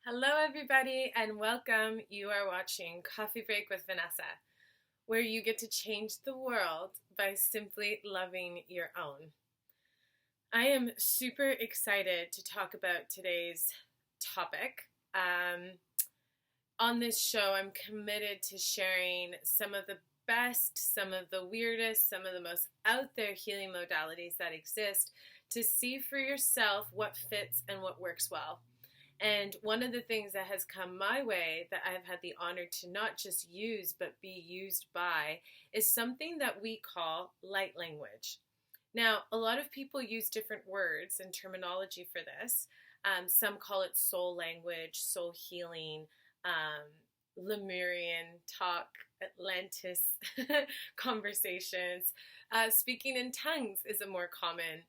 Hello, everybody, and welcome. You are watching Coffee Break with Vanessa, where you get to change the world by simply loving your own. I am super excited to talk about today's topic. On this show, I'm committed to sharing some of the best, some of the weirdest, some of the most out there healing modalities that exist to see for yourself what fits and what works well. And one of the things that has come my way that I've had the honor to not just use but be used by is something that we call light language. Now, a lot of people use different words and terminology for this. Some call it soul language, soul healing, Lemurian talk, Atlantis conversations. Speaking in tongues is a more common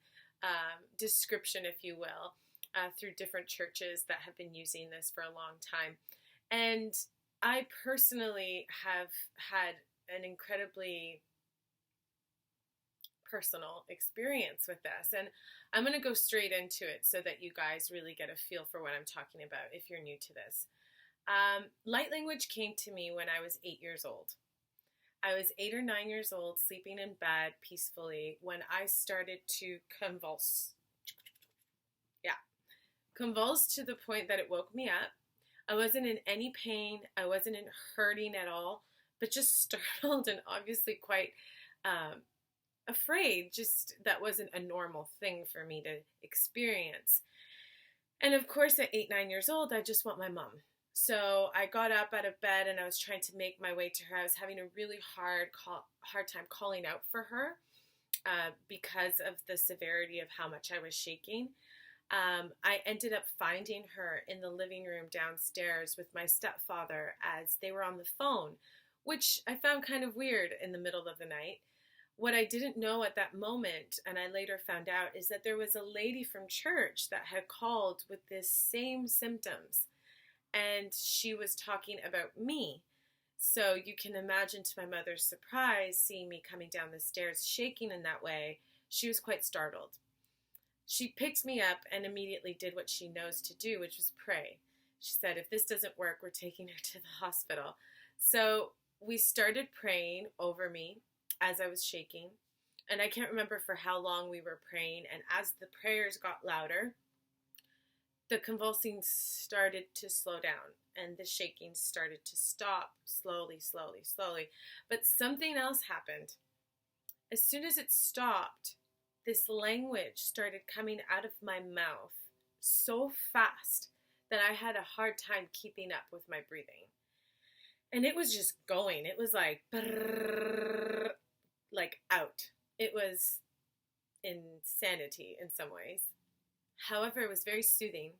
description, if you will. Through different churches that have been using this for a long time. And I personally have had an incredibly personal experience with this. And I'm going to go straight into it so that you guys really get a feel for what I'm talking about if you're new to this. Light language came to me when I was 8 years old. I was 8 or 9 years old, sleeping in bed peacefully, when I started to convulse. Convulsed to the point that it woke me up. I wasn't in any pain. I wasn't in hurting at all, but just startled and obviously quite afraid. Just that wasn't a normal thing for me to experience. And of course, at 8, 9 years old, I just want my mom. So I got up out of bed and I was trying to make my way to her. I was having a really hard time calling out for her because of the severity of how much I was shaking. I ended up finding her in the living room downstairs with my stepfather as they were on the phone, which I found kind of weird in the middle of the night. What I didn't know at that moment, and I later found out, is that there was a lady from church that had called with the same symptoms, and she was talking about me. So you can imagine, to my mother's surprise, seeing me coming down the stairs shaking in that way, she was quite startled. She picked me up and immediately did what she knows to do, which was pray. She said, if this doesn't work, we're taking her to the hospital. So we started praying over me as I was shaking. And I can't remember for how long we were praying. And as the prayers got louder, the convulsing started to slow down and the shaking started to stop slowly. But something else happened. As soon as it stopped, this language started coming out of my mouth so fast that I had a hard time keeping up with my breathing. And it was just going. It was like, brrr, like out. It was insanity in some ways. However, it was very soothing.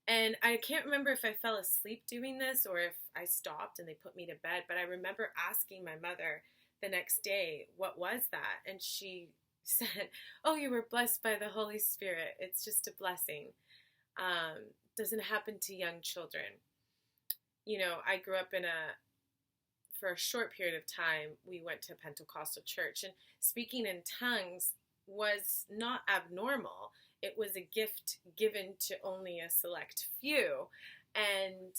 And I can't remember if I fell asleep doing this or if I stopped and they put me to bed, but I remember asking my mother the next day, what was that? And she said, oh, you were blessed by the Holy Spirit. It's just a blessing. Doesn't happen to young children. You know, I grew up for a short period of time, we went to a Pentecostal church, and speaking in tongues was not abnormal. It was a gift given to only a select few. And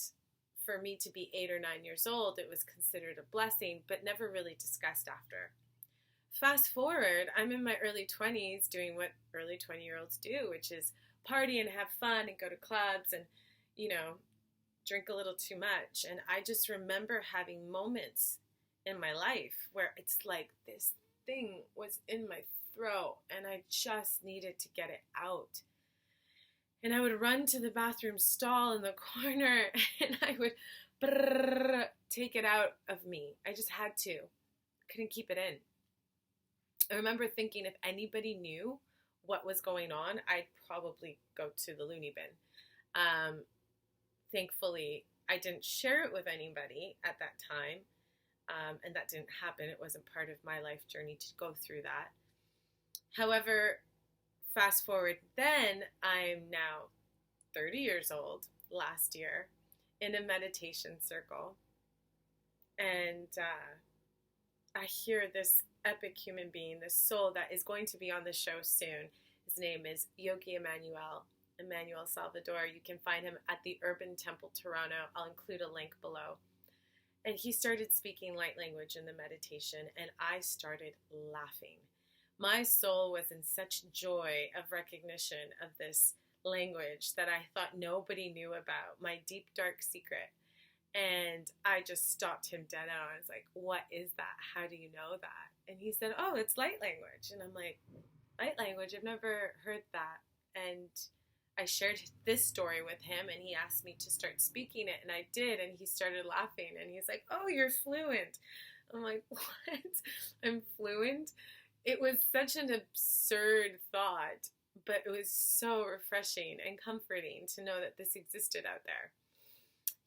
for me to be 8 or 9 years old, it was considered a blessing, but never really discussed after. Fast forward, I'm in my early 20s doing what early 20-year-olds do, which is party and have fun and go to clubs and, drink a little too much. And I just remember having moments in my life where it's like this thing was in my throat and I just needed to get it out. And I would run to the bathroom stall in the corner and I would take it out of me. I just had to. Couldn't keep it in. I remember thinking if anybody knew what was going on, I'd probably go to the loony bin. Thankfully, I didn't share it with anybody at that time, and that didn't happen. It wasn't part of my life journey to go through that. However, fast forward then, I'm now 30 years old, last year, in a meditation circle, and I hear this epic human being, this soul that is going to be on the show soon. His name is Yogi Emmanuelle, Emmanuelle Salvador. You can find him at the Urban Temple Toronto. I'll include a link below. And he started speaking light language in the meditation, and I started laughing. My soul was in such joy of recognition of this language that I thought nobody knew about, my deep, dark secret. And I just stopped him dead on. I was like, what is that? How do you know that? And he said, oh, it's light language. And I'm like, light language? I've never heard that. And I shared this story with him, and he asked me to start speaking it, and I did, and he started laughing, and he's like, oh, you're fluent. I'm like, what? I'm fluent? It was such an absurd thought, but it was so refreshing and comforting to know that this existed out there.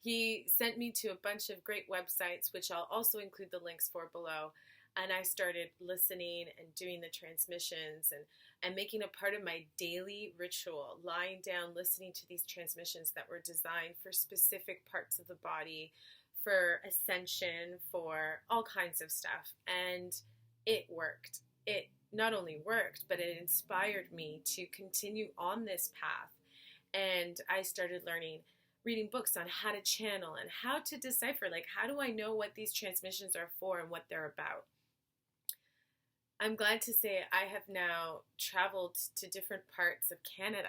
He sent me to a bunch of great websites, which I'll also include the links for below, and I started listening and doing the transmissions and making a part of my daily ritual, lying down, listening to these transmissions that were designed for specific parts of the body, for ascension, for all kinds of stuff. And it worked. It not only worked, but it inspired me to continue on this path. And I started reading books on how to channel and how to decipher, like, how do I know what these transmissions are for and what they're about? I'm glad to say I have now traveled to different parts of Canada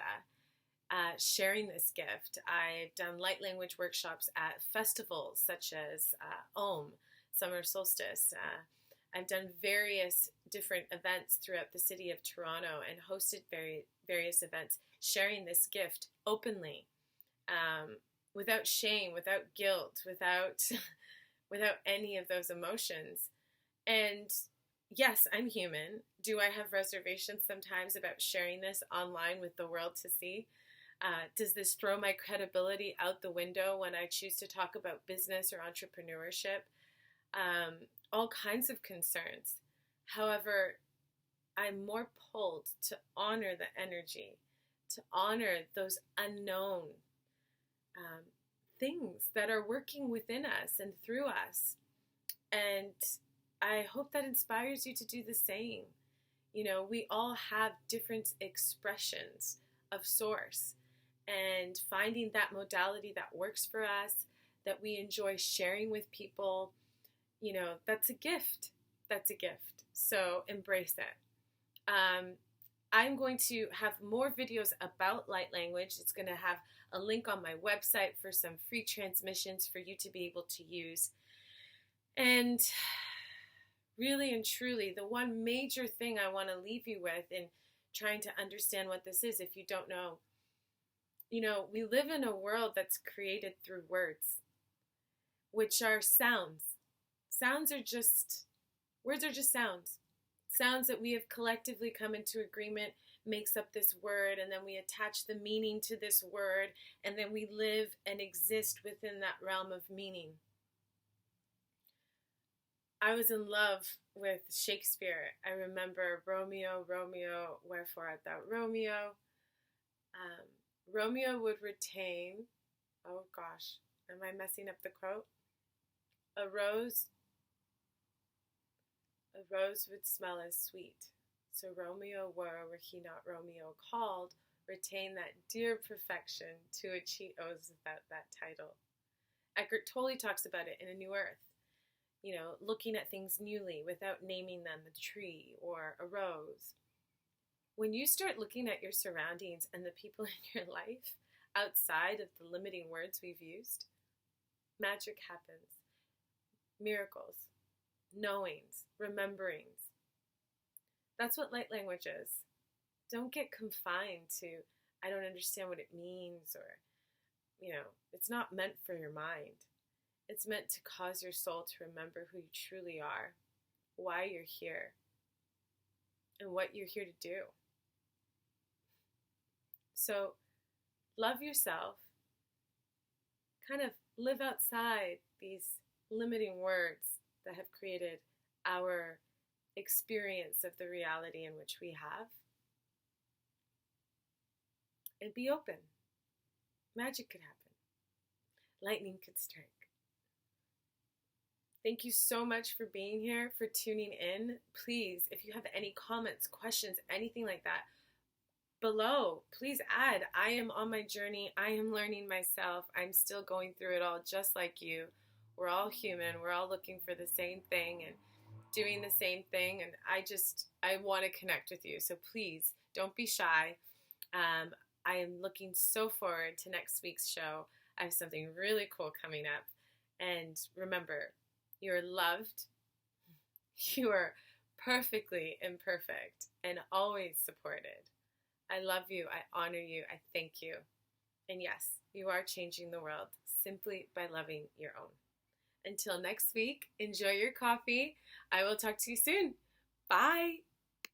sharing this gift. I've done light language workshops at festivals such as Om, Summer Solstice. I've done various different events throughout the city of Toronto and hosted various events sharing this gift openly, without shame, without guilt, without any of those emotions. And yes, I'm human. Do I have reservations sometimes about sharing this online with the world to see? Does this throw my credibility out the window when I choose to talk about business or entrepreneurship? All kinds of concerns. However, I'm more pulled to honor the energy, to honor those unknown things that are working within us and through us. And I hope that inspires you to do the same. You know, we all have different expressions of source, and finding that modality that works for us, that we enjoy sharing with people, you know, that's a gift. That's a gift. So embrace it. I'm going to have more videos about light language. It's going to have a link on my website for some free transmissions for you to be able to use. And really and truly, the one major thing I want to leave you with in trying to understand what this is, if you don't know, you know, we live in a world that's created through words, which are sounds. Words are just sounds. Sounds that we have collectively come into agreement makes up this word, and then we attach the meaning to this word, and then we live and exist within that realm of meaning. I was in love with Shakespeare. I remember Romeo, Romeo, wherefore art thou Romeo? Romeo would retain, oh gosh, am I messing up the quote? A rose would smell as sweet. So Romeo were he not Romeo called, retain that dear perfection to which he owes that title. Eckhart Tolle talks about it in A New Earth. You know, looking at things newly without naming them, a tree or a rose. When you start looking at your surroundings and the people in your life outside of the limiting words we've used, magic happens. Miracles, knowings, rememberings. That's what light language is. Don't get confined to, I don't understand what it means, or, you know, it's not meant for your mind. It's meant to cause your soul to remember who you truly are, why you're here, and what you're here to do. So, love yourself. Kind of live outside these limiting words that have created our experience of the reality in which we have. And be open. Magic could happen. Lightning could strike. Thank you so much for being here, for tuning in. Please, if you have any comments, questions, anything like that, below, please add. I am on my journey. I am learning myself. I'm still going through it all just like you. We're all human. We're all looking for the same thing and doing the same thing. And I want to connect with you. So please don't be shy. I am looking so forward to next week's show. I have something really cool coming up. And remember, you're loved. You are perfectly imperfect and always supported. I love you. I honor you. I thank you. And yes, you are changing the world simply by loving your own. Until next week, enjoy your coffee. I will talk to you soon. Bye.